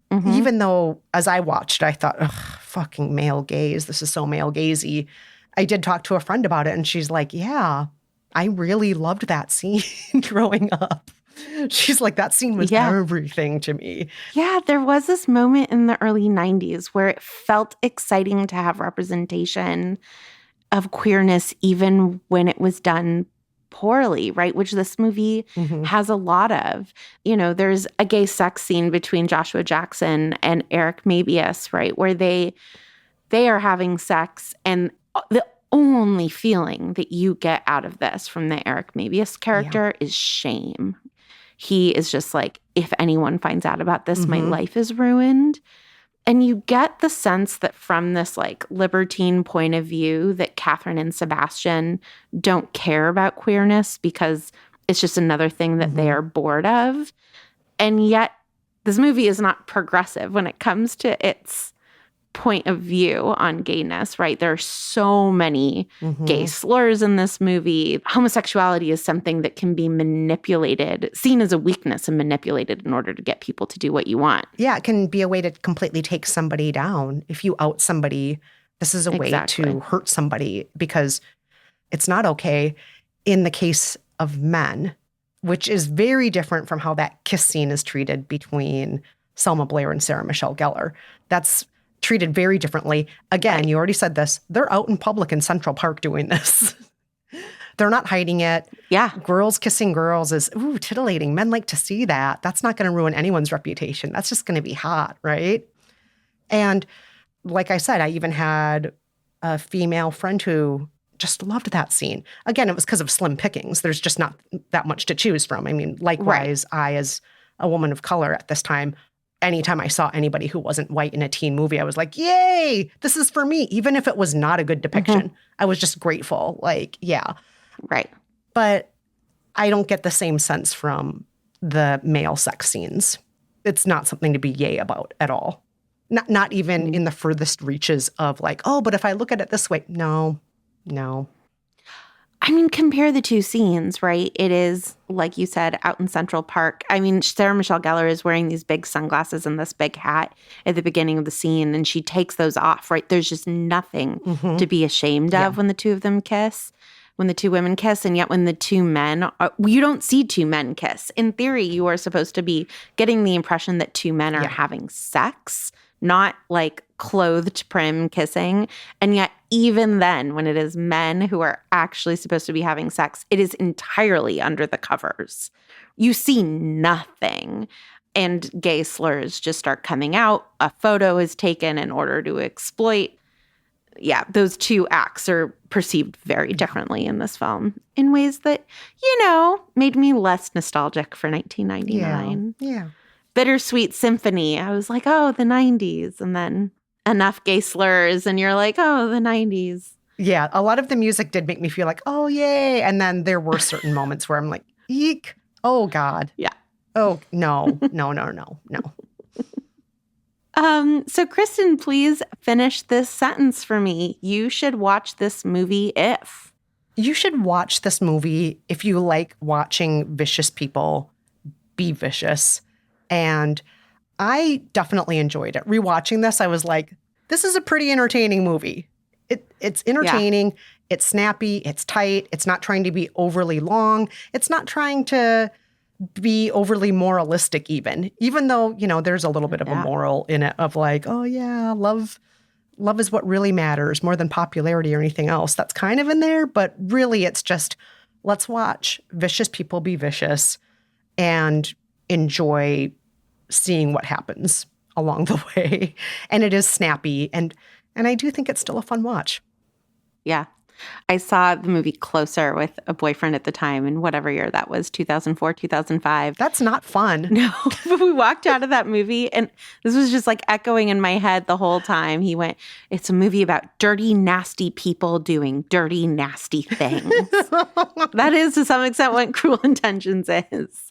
Speaker 7: even though, as I watched, I thought, ugh, fucking male gaze. This is so male gazy. I did talk to a friend about it, and she's like, yeah, I really loved that scene growing up. She's like, that scene was everything to me.
Speaker 1: Yeah, there was this moment in the early 90s where it felt exciting to have representation of queerness even when it was done poorly, right? Which this movie has a lot of. There's a gay sex scene between Joshua Jackson and Eric Mabius, right? Where they they are having sex, and the only feeling that you get out of this from the Eric Mabius character is shame. He is just like, if anyone finds out about this, my life is ruined. And you get the sense that from this like libertine point of view that Catherine and Sebastian don't care about queerness because it's just another thing that they are bored of. And yet this movie is not progressive when it comes to its point of view on gayness, right? There are so many gay slurs in this movie. Homosexuality is something that can be manipulated, seen as a weakness and manipulated in order to get people to do what you want.
Speaker 7: Yeah, it can be a way to completely take somebody down. If you out somebody, this is a way to hurt somebody because it's not okay. In the case of men, which is very different from how that kiss scene is treated between Selma Blair and Sarah Michelle Gellar. That's treated very differently. Again, you already said this. They're out in public in Central Park doing this. They're not hiding it.
Speaker 1: Yeah.
Speaker 7: Girls kissing girls is, titillating. Men like to see that. That's not going to ruin anyone's reputation. That's just going to be hot, right? And like I said, I even had a female friend who just loved that scene. Again, it was because of slim pickings. There's just not that much to choose from. I mean, likewise, I, as a woman of color at this time, anytime I saw anybody who wasn't white in a teen movie, I was like, yay, this is for me. Even if it was not a good depiction, I was just grateful. Like, yeah.
Speaker 1: Right.
Speaker 7: But I don't get the same sense from the male sex scenes. It's not something to be yay about at all. Not even in the furthest reaches of like, oh, but if I look at it this way, no.
Speaker 1: I mean, compare the two scenes, right? It is, like you said, out in Central Park. I mean, Sarah Michelle Gellar is wearing these big sunglasses and this big hat at the beginning of the scene, and she takes those off, right? There's just nothing to be ashamed of when the two of them kiss, when the two women kiss, and yet when the two men, you don't see two men kiss. In theory, you are supposed to be getting the impression that two men are having sex, not like clothed prim kissing. And yet even then, when it is men who are actually supposed to be having sex, it is entirely under the covers. You see nothing. And gay slurs just start coming out. A photo is taken in order to exploit. Yeah, those two acts are perceived very differently in this film in ways that, made me less nostalgic for 1999.
Speaker 7: Yeah.
Speaker 1: Bittersweet Symphony. I was like, oh, the 90s. And then enough gay slurs, and you're like, oh, the 90s.
Speaker 7: Yeah, a lot of the music did make me feel like, oh, yay. And then there were certain moments where I'm like, eek, oh, God.
Speaker 1: Yeah.
Speaker 7: Oh, no.
Speaker 1: So Kristen, please finish this sentence for me. You should watch this movie if.
Speaker 7: You should watch this movie if you like watching vicious people be vicious. And I definitely enjoyed it. Rewatching this, I was like, this is a pretty entertaining movie. It's entertaining. It's snappy. It's tight. It's not trying to be overly long. It's not trying to be overly moralistic even though, there's a little bit of a moral in it of like, oh, yeah, love is what really matters more than popularity or anything else. That's kind of in there. But really, it's just let's watch vicious people be vicious and enjoy seeing what happens along the way. And it is snappy. And I do think it's still a fun watch.
Speaker 1: Yeah. I saw the movie Closer with a boyfriend at the time in whatever year that was, 2004, 2005.
Speaker 7: That's not fun.
Speaker 1: No, but we walked out of that movie and this was just like echoing in my head the whole time. He went, it's a movie about dirty, nasty people doing dirty, nasty things. That is to some extent what Cruel Intentions is.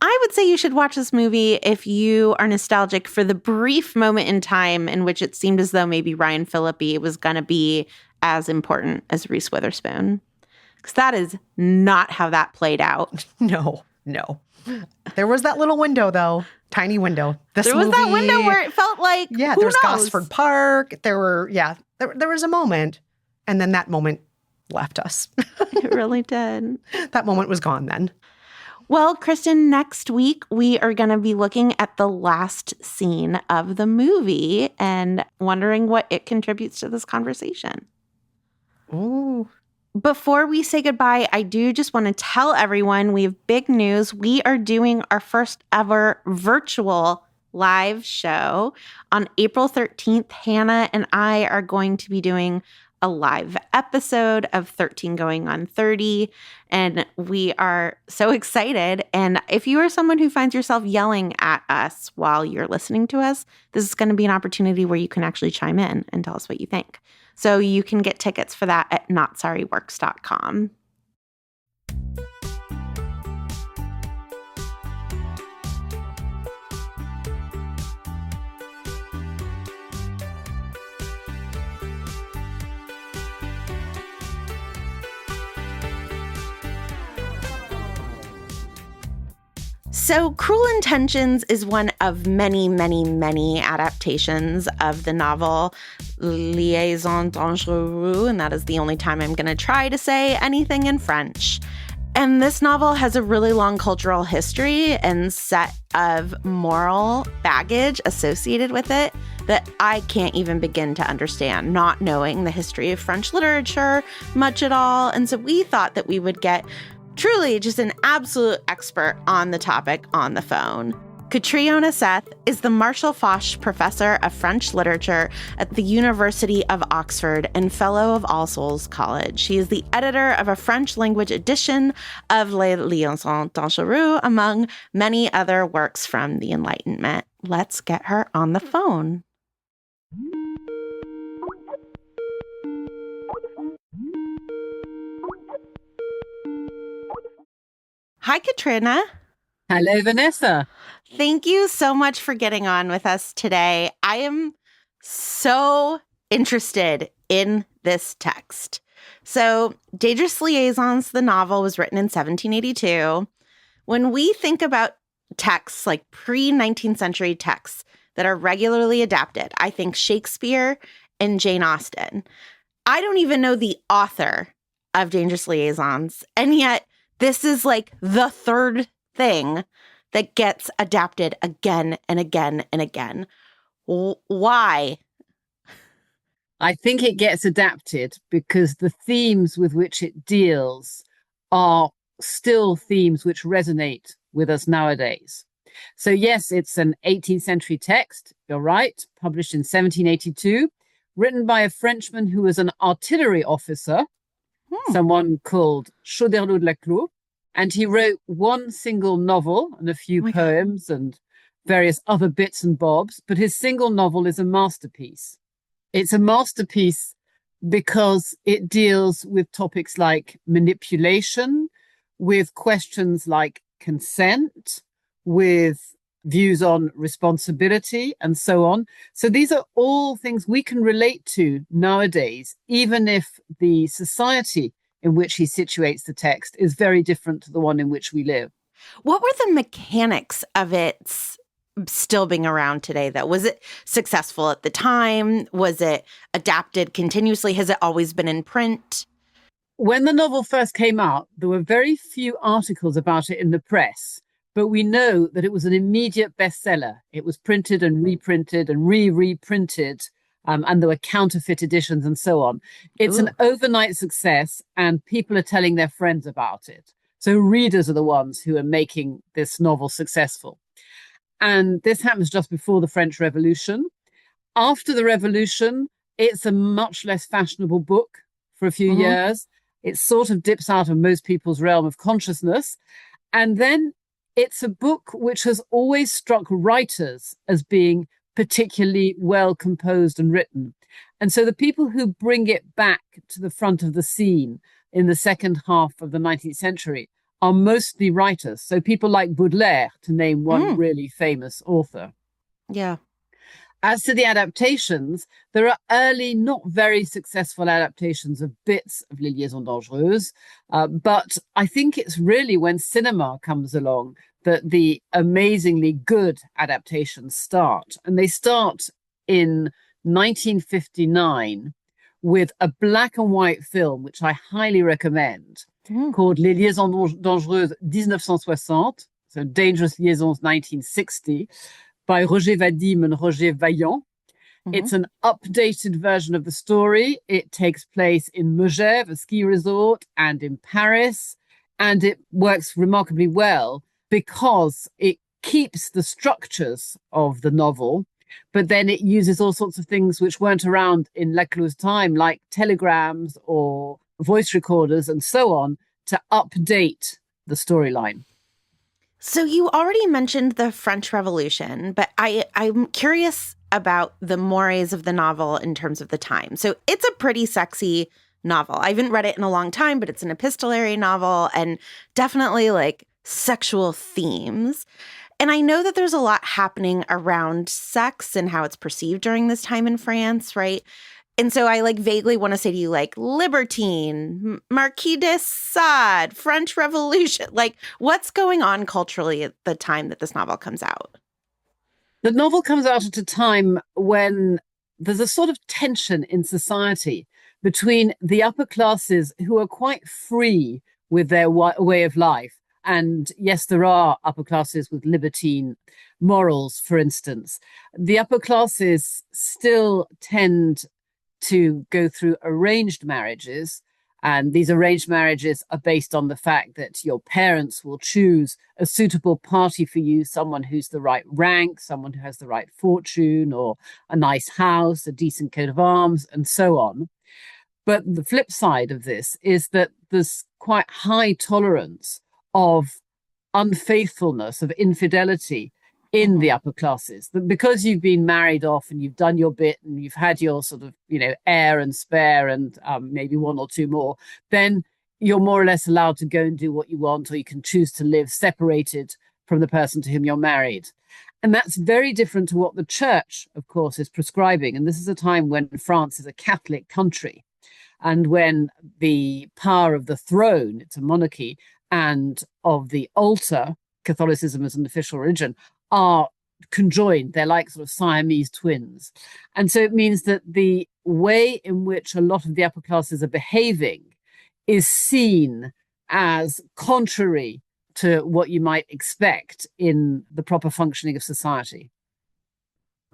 Speaker 1: I would say you should watch this movie if you are nostalgic for the brief moment in time in which it seemed as though maybe Ryan Phillippe was going to be as important as Reese Witherspoon. Because that is not how that played out.
Speaker 7: No. There was that little window, though. Tiny window.
Speaker 1: There was that window where it felt like,
Speaker 7: yeah,
Speaker 1: who
Speaker 7: there's
Speaker 1: knows?
Speaker 7: Gosford Park. There was a moment. And then that moment left us.
Speaker 1: It really did.
Speaker 7: That moment was gone then.
Speaker 1: Well, Kristen, next week we are going to be looking at the last scene of the movie and wondering what it contributes to this conversation.
Speaker 7: Ooh.
Speaker 1: Before we say goodbye, I do just want to tell everyone we have big news. We are doing our first ever virtual live show. On April 13th, Hannah and I are going to be doing a live episode of 13 Going on 30, and we are so excited. And if you are someone who finds yourself yelling at us while you're listening to us, this is going to be an opportunity where you can actually chime in and tell us what you think. So you can get tickets for that at notsorryworks.com. So Cruel Intentions is one of many, many, many adaptations of the novel Les Liaisons Dangereuses, and that is the only time I'm going to try to say anything in French. And this novel has a really long cultural history and set of moral baggage associated with it that I can't even begin to understand, not knowing the history of French literature much at all. And so we thought that we would get truly just an absolute expert on the topic on the phone. Catriona Seth is the Marshall Foch Professor of French Literature at the University of Oxford and Fellow of All Souls College. She is the editor of a French language edition of Les Liaisons Dangereuses, among many other works from the Enlightenment. Let's get her on the phone. Hi, Catriona.
Speaker 8: Hello, Vanessa.
Speaker 1: Thank you so much for getting on with us today. I am so interested in this text. So, Dangerous Liaisons, the novel, was written in 1782. When we think about texts, like pre-19th century texts that are regularly adapted, I think Shakespeare and Jane Austen. I don't even know the author of Dangerous Liaisons, and yet this is like the third thing that gets adapted again and again and again. Why?
Speaker 8: I think it gets adapted because the themes with which it deals are still themes which resonate with us nowadays. So yes, it's an 18th century text, you're right, published in 1782, written by a Frenchman who was an artillery officer, someone called Choderlos de la Clos, and he wrote one single novel and a few poems and various other bits and bobs, but his single novel is a masterpiece. It's a masterpiece because it deals with topics like manipulation, with questions like consent, with views on responsibility, and so on. So these are all things we can relate to nowadays, even if the society in which he situates the text is very different to the one in which we live.
Speaker 1: What were the mechanics of it still being around today, though? Was it successful at the time? Was it adapted continuously? Has it always been in print?
Speaker 8: When the novel first came out, there were very few articles about it in the press, but we know that it was an immediate bestseller. It was printed and reprinted and reprinted. And there were counterfeit editions and so on. It's an overnight success, and people are telling their friends about it. So readers are the ones who are making this novel successful. And this happens just before the French Revolution. After the Revolution, it's a much less fashionable book for a few years. It sort of dips out of most people's realm of consciousness. And then it's a book which has always struck writers as being particularly well composed and written. And so the people who bring it back to the front of the scene in the second half of the 19th century are mostly writers. So people like Baudelaire, to name one really famous author.
Speaker 1: Yeah.
Speaker 8: As to the adaptations, there are early, not very successful adaptations of bits of Les Liaisons Dangereuses. But I think it's really when cinema comes along that the amazingly good adaptations start. And they start in 1959 with a black and white film, which I highly recommend, called Les Liaisons Dangereuses 1960, so Dangerous Liaisons 1960, by Roger Vadim and Roger Vaillant. It's an updated version of the story. It takes place in Megève, a ski resort, and in Paris. And it works remarkably well because it keeps the structures of the novel, but then it uses all sorts of things which weren't around in Laclou's time, like telegrams or voice recorders and so on, to update the storyline.
Speaker 1: So you already mentioned the French Revolution, but I'm curious about the mores of the novel in terms of the time. So it's a pretty sexy novel. I haven't read it in a long time, but it's an epistolary novel and definitely like sexual themes. And I know that there's a lot happening around sex and how it's perceived during this time in France, right? And so I like vaguely want to say to you, like, libertine, Marquis de Sade, French Revolution, like what's going on culturally at the time that this novel comes out?
Speaker 8: The novel comes out at a time when there's a sort of tension in society between the upper classes who are quite free with their way of life. And yes, there are upper classes with libertine morals, for instance. The upper classes still tend to go through arranged marriages. And these arranged marriages are based on the fact that your parents will choose a suitable party for you, someone who's the right rank, someone who has the right fortune, or a nice house, a decent coat of arms, and so on. But the flip side of this is that there's quite high tolerance of unfaithfulness, of infidelity in the upper classes. Because you've been married off and you've done your bit and you've had your sort of, heir and spare and maybe one or two more, then you're more or less allowed to go and do what you want, or you can choose to live separated from the person to whom you're married. And that's very different to what the church, of course, is prescribing. And this is a time when France is a Catholic country and when the power of the throne, it's a monarchy, and of the altar, Catholicism as an official religion, are conjoined. They're like sort of Siamese twins. And so it means that the way in which a lot of the upper classes are behaving is seen as contrary to what you might expect in the proper functioning of society.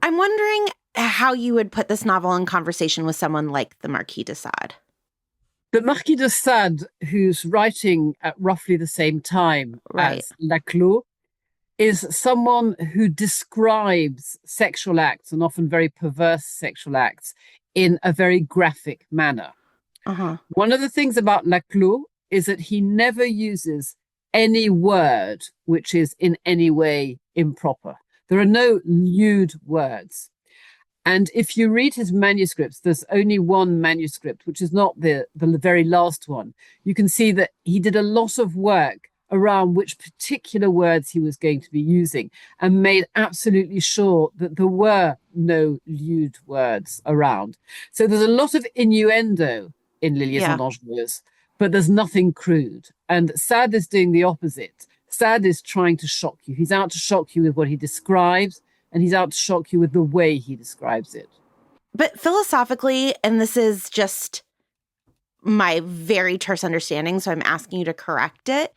Speaker 1: I'm wondering how you would put this novel in conversation with someone like the Marquis de Sade.
Speaker 8: The Marquis de Sade, who's writing at roughly the same time as Laclos, is someone who describes sexual acts, and often very perverse sexual acts, in a very graphic manner. One of the things about Laclos is that he never uses any word which is in any way improper. There are no lewd words. And if you read his manuscripts, there's only one manuscript, which is not the very last one. You can see that he did a lot of work around which particular words he was going to be using and made absolutely sure that there were no lewd words around. So there's a lot of innuendo in Les Liaisons Dangereuses, but there's nothing crude. And Sade is doing the opposite. Sade is trying to shock you. He's out to shock you with what he describes, and he's out to shock you with the way he describes it.
Speaker 1: But philosophically, and this is just my very terse understanding, so I'm asking you to correct it,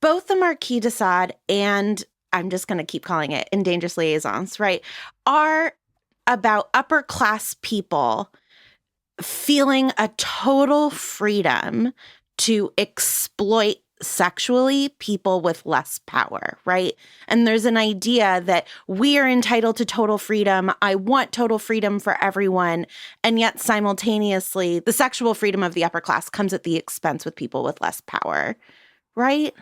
Speaker 1: both the Marquis de Sade and, I'm just going to keep calling it, In Dangerous Liaisons, right, are about upper class people feeling a total freedom to exploit sexually people with less power, right? And there's an idea that we are entitled to total freedom. I want total freedom for everyone. And yet simultaneously, the sexual freedom of the upper class comes at the expense with people with less power, right?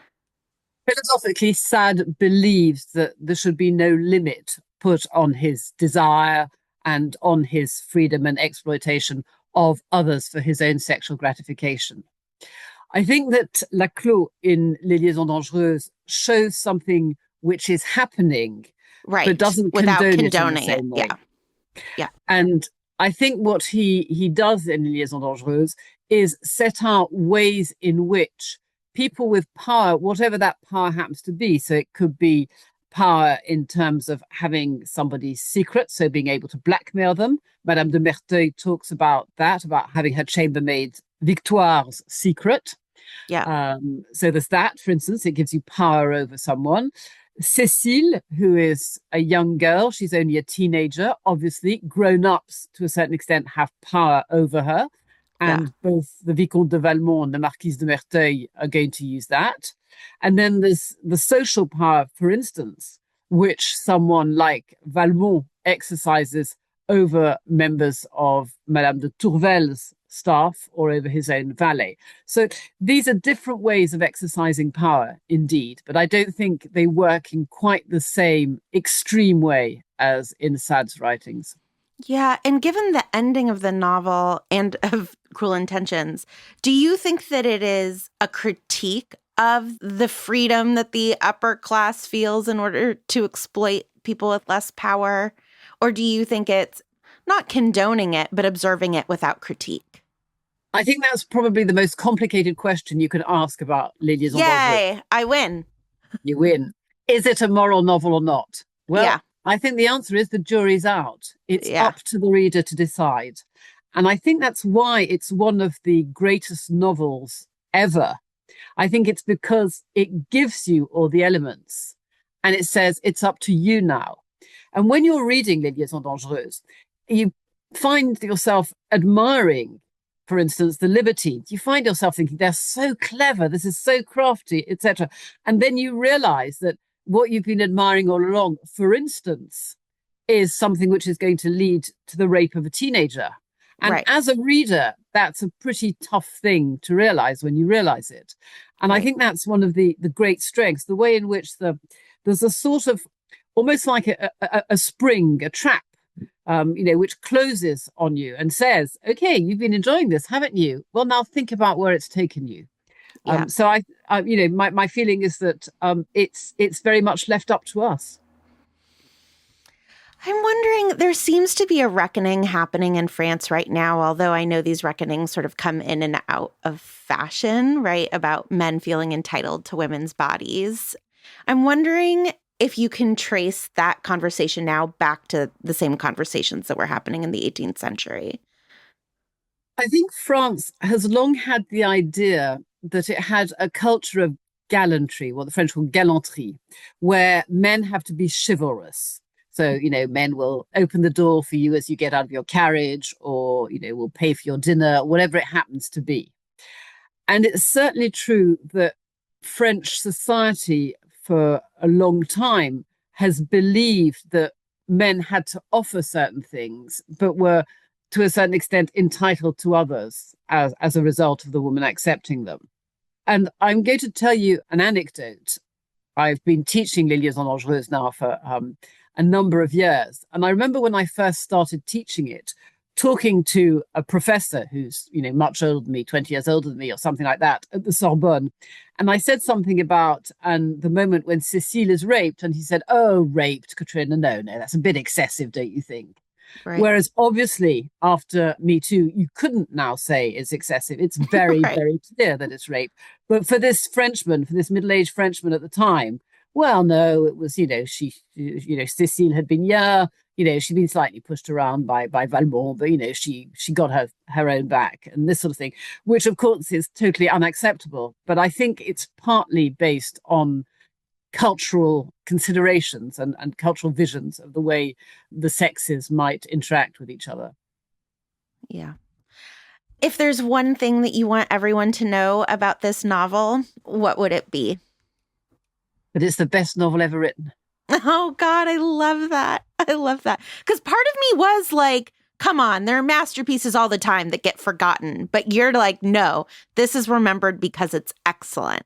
Speaker 8: Philosophically, Sade believes that there should be no limit put on his desire and on his freedom and exploitation of others for his own sexual gratification. I think that Laclos in Les Liaisons Dangereuses shows something which is happening, but doesn't condone it in the same way.
Speaker 1: Yeah.
Speaker 8: And I think what he does in Les Liaisons Dangereuses is set out ways in which people with power, whatever that power happens to be, so it could be power in terms of having somebody's secret, so being able to blackmail them. Madame de Merteuil talks about that, about having her chambermaid Victoire's secret.
Speaker 1: Yeah.
Speaker 8: So there's that, for instance, it gives you power over someone. Cécile, who is a young girl, she's only a teenager, obviously grown-ups to a certain extent have power over her. And both the Vicomte de Valmont and the Marquise de Merteuil are going to use that. And then there's the social power, for instance, which someone like Valmont exercises over members of Madame de Tourvel's staff or over his own valet. So these are different ways of exercising power, indeed, but I don't think they work in quite the same extreme way as in Sade's writings.
Speaker 1: Yeah, and given the ending of the novel and of Cruel Intentions, do you think that it is a critique of the freedom that the upper class feels in order to exploit people with less power? Or do you think it's not condoning it, but observing it without critique?
Speaker 8: I think that's probably the most complicated question you could ask about Les Liaisons Dangereuses.
Speaker 1: Yay, I win.
Speaker 8: You win. Is it a moral novel or not? Well,
Speaker 1: Yeah.
Speaker 8: I think the answer is the jury's out. It's up to the reader to decide. And I think that's why it's one of the greatest novels ever. I think it's because it gives you all the elements and it says it's up to you now. And when you're reading Les Liaisons Dangereuses, you find yourself admiring, for instance, the libertines. You find yourself thinking, they're so clever, this is so crafty, etc. And then you realize that what you've been admiring all along, for instance, is something which is going to lead to the rape of a teenager. And as a reader, that's a pretty tough thing to realize when you realize it. And I think that's one of the great strengths, the way in which there's a sort of almost like a spring, a trap, which closes on you and says, okay, you've been enjoying this, haven't you? Well, now think about where it's taken you.
Speaker 1: Yeah.
Speaker 8: So my feeling is that it's very much left up to us.
Speaker 1: I'm wondering, there seems to be a reckoning happening in France right now, although I know these reckonings sort of come in and out of fashion, right? About men feeling entitled to women's bodies. I'm wondering if you can trace that conversation now back to the same conversations that were happening in the 18th century.
Speaker 8: I think France has long had the idea that it had a culture of gallantry, what the French call galanterie, where men have to be chivalrous. So, men will open the door for you as you get out of your carriage or, will pay for your dinner, whatever it happens to be. And it's certainly true that French society for a long time has believed that men had to offer certain things, but were to a certain extent entitled to others as a result of the woman accepting them. And I'm going to tell you an anecdote. I've been teaching Les Liaisons Dangereuses now for a number of years. And I remember when I first started teaching it, talking to a professor who's, much older than me, 20 years older than me or something like that at the Sorbonne. And I said something about the moment when Cécile is raped. And he said, oh, raped, Catriona. No, that's a bit excessive, don't you think? Right. Whereas obviously after Me Too, you couldn't now say it's excessive. It's very, very clear that it's rape. But for this Frenchman, for this middle-aged Frenchman at the time, well, no, it was, Cécile had been, she'd been slightly pushed around by Valmont, but, she got her own back and this sort of thing, which, of course, is totally unacceptable. But I think it's partly based on cultural considerations and cultural visions of the way the sexes might interact with each other.
Speaker 1: Yeah. If there's one thing that you want everyone to know about this novel, what would it be?
Speaker 8: But it's the best novel ever written.
Speaker 1: Oh, God, I love that. I love that. Because part of me was like, come on, there are masterpieces all the time that get forgotten. But you're like, no, this is remembered because it's excellent.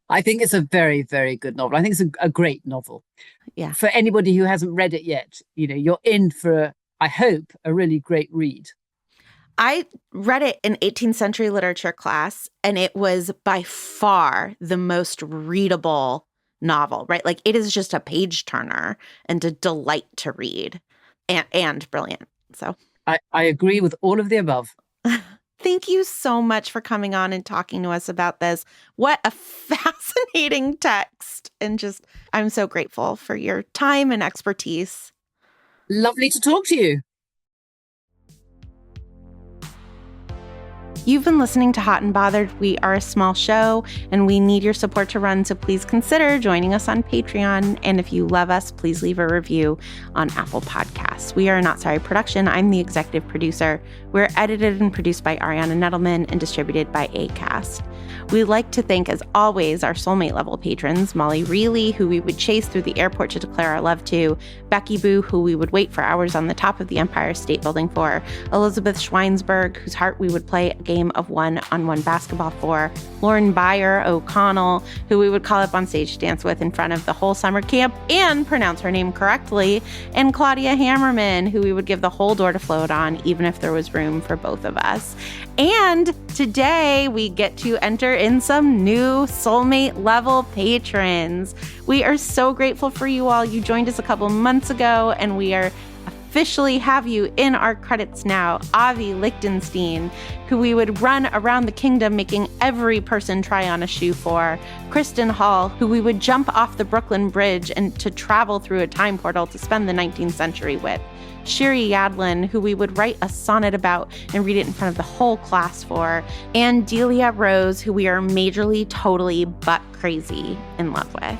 Speaker 8: I think it's a very, very good novel. I think it's a great novel.
Speaker 1: Yeah.
Speaker 8: For anybody who hasn't read it yet, you're in for, I hope, a really great read.
Speaker 1: I read it in 18th century literature class, and it was by far the most readable novel, right? Like, it is just a page turner and a delight to read and brilliant. So
Speaker 8: I agree with all of the above.
Speaker 1: Thank you so much for coming on and talking to us about this. What a fascinating text. And just, I'm so grateful for your time and expertise.
Speaker 8: Lovely to talk to you.
Speaker 1: You've been listening to Hot and Bothered. We are a small show and we need your support to run, so please consider joining us on Patreon. And if you love us, please leave a review on Apple Podcasts. We are a Not Sorry production. I'm the executive producer. We're edited and produced by Ariana Nettleman and distributed by Acast. We'd like to thank, as always, our soulmate level patrons, Molly Reilly, who we would chase through the airport to declare our love to, Becky Boo, who we would wait for hours on the top of the Empire State Building for, Elizabeth Schweinsberg, whose heart we would play a game of one-on-one basketball for, Lauren Byer O'Connell, who we would call up on stage to dance with in front of the whole summer camp and pronounce her name correctly, and Claudia Hammerman, who we would give the whole door to float on, even if there was room for both of us. And today we get to enter in some new soulmate level patrons. We are so grateful for you all. You joined us a couple months ago, and we are officially have you in our credits now. Avi Lichtenstein, who we would run around the kingdom making every person try on a shoe for. Kristen Hall, who we would jump off the Brooklyn Bridge and to travel through a time portal to spend the 19th century with. Shiri Yadlin, who we would write a sonnet about and read it in front of the whole class for. And Delia Rose, who we are majorly, totally, butt crazy in love with.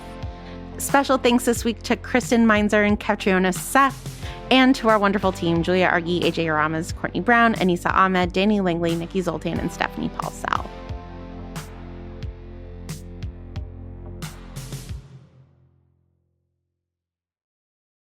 Speaker 1: Special thanks this week to Kristen Meinzer and Catriona Seth, and to our wonderful team, Julia Argy, AJ Aramas, Courtney Brown, Anissa Ahmed, Danny Langley, Nikki Zoltan, and Stephanie Paulsell.